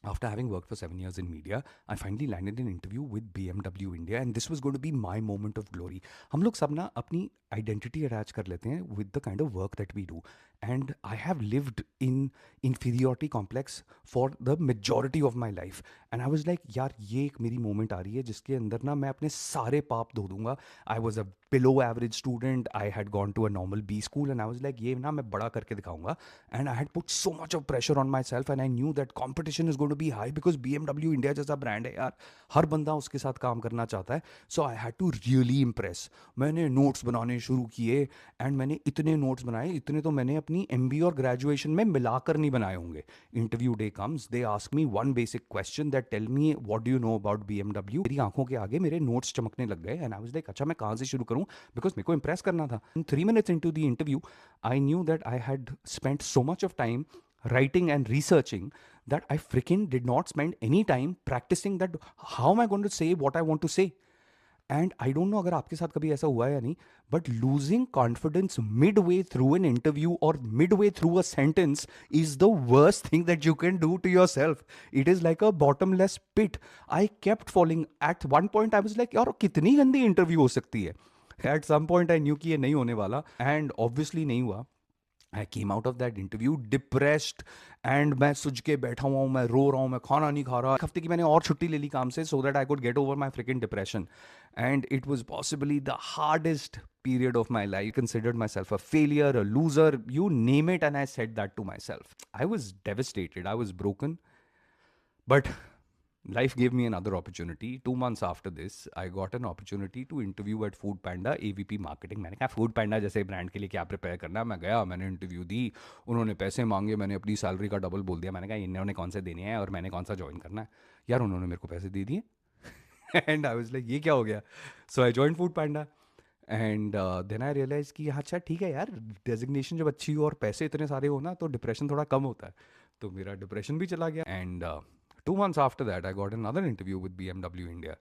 after having worked for 7 years in media, I finally landed an interview with BMW India, and this was going to be my moment of glory. हम लोग सब ना अपनी identity attach कर लेते हैं with the kind of work that we do. And I have lived in inferiority complex for the majority of my life. And I was like, यार ये एक मेरी moment आ रही है जिसके अंदर ना मैं अपने सारे पाप धो दूंगा. I was a below average student. I had gone to a normal B school, and I was like, ये ना मैं बड़ा करके दिखाऊंगा. And I had put so much of pressure on myself, and I knew that competition is going to be high because BMW India जैसा brand है यार, हर बंदा उसके साथ काम करना चाहता है. So I had to really impress. मैंने notes बनाने शुरू किए, and मैंने इतने notes बनाए, इतने तो मैंने अपनी MBA और graduation में मिलाकर नहीं बनाए होंगे. Interview day comes, they ask me one basic question that tell me what do you know about BMW. मेरी आंखों के आगे मेरे notes चमकने लग गए, and I was like, अच्छा मैं कहाँ से शुरू करूँ, because मेरे को impress करना था. 3 minutes into the interview, I knew that I had spent so much of time writing and researching that I freaking did not spend any time practicing that how am I going to say what I want to say. And I don't know अगर आपके साथ कभी ऐसा हुआ है या नहीं, but losing confidence midway through an interview or midway through a sentence is the worst thing that you can do to yourself. It is like a bottomless pit. I kept falling. At one point I was like, यार कितनी गंदी interview हो सकती है. At some point I knew कि ये नहीं होने वाला, and obviously नहीं हुआ. I came out of that interview depressed, and मैं सुज के बैठा हुआ हूँ, मैं रो रहा हूँ, मैं खाना नहीं खा रहा. एक हफ्ते की मैंने और छुट्टी ले ली काम से so that I could get over my fricking depression. And it was possibly the hardest period of my life. Considered myself a failure, a loser, you name it, and I said that to myself. I was devastated, I was broken. But life gave me another opportunity. 2 months after this, I got an opportunity to interview at Food Panda AVP Marketing. मैंने कहा Food Panda जैसे brand के लिए क्या prepare करना. मैं गया, मैंने इंटरव्यू दी, उन्होंने पैसे मांगे, मैंने अपनी सैलरी का डबल बोल दिया. मैंने कहा इन्होंने कौन से देने हैं और मैंने कौन सा ज्वाइन करना है. यार उन्होंने मेरे को पैसे दे दिए. एंड आई वाज लाइक ये क्या हो गया. So I join food panda. And then I realise कि हाँ अच्छा ठीक है यार, डेजिग्नेशन जब अच्छी हो और पैसे इतने सारे हो ना तो डिप्रेशन थोड़ा कम होता है. तो मेरा डिप्रेशन भी चला गया. And 2 months after that, I got another interview with BMW India.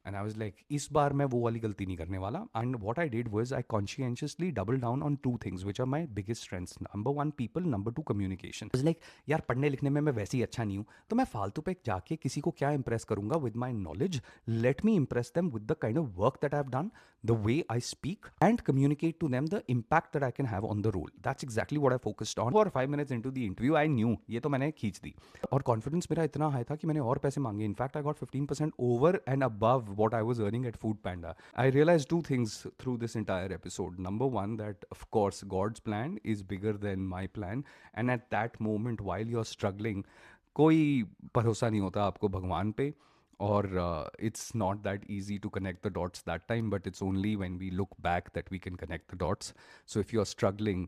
And I was like, इस बार मैं वो वाली गलती नहीं करने वाला. And what I did was I conscientiously doubled down on two things, which are my biggest strengths. Number one, people. Number two, communication. I was like, यार पढ़ने लिखने में मैं वैसे ही अच्छा नहीं हूँ, तो मैं फालतू पे जाके किसी को क्या impress करूँगा with my knowledge. Let me impress them with the kind of work that I've done, the way I speak, and communicate to them the impact that I can have on the role. That's exactly what I focused on. For 5 minutes into the interview, I knew ये तो मैंने खींच दी. और confidence मेरा इतना high था कि मैंने और पैसे मांगे. In fact I got 15% over and above what I was earning at Food Panda. I realized two things through this entire episode. Number one, that of course God's plan is bigger than my plan, and at that moment while you're struggling, कोई भरोसा नहीं होता आपको भगवान पे. और it's not that easy to connect the dots that time, but it's only when we look back that we can connect the dots. So if you're struggling,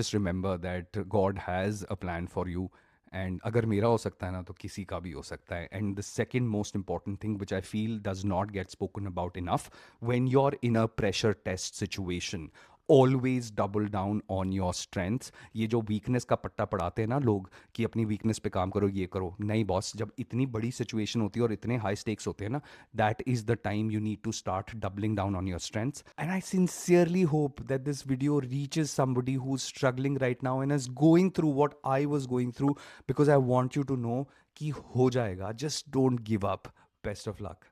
just remember that God has a plan for you. And अगर मेरा हो सकता है ना तो किसी का भी हो सकता है. And the second most important thing which I feel does not get spoken about enough, when you are in a pressure test situation, always double down on your strengths. ये जो वीकनेस का पट्टा पढ़ाते हैं ना लोग कि अपनी वीकनेस पे काम करो, ये करो, नहीं बॉस, जब इतनी बड़ी सिचुएशन होती है और इतने हाई स्टेक्स होते हैं ना, that is the time you need to start doubling down on your strengths. And I sincerely hope that this video reaches somebody who's struggling right now and is going through what I was going through, because I want you to know कि हो जाएगा. Just don't give up. Best of luck.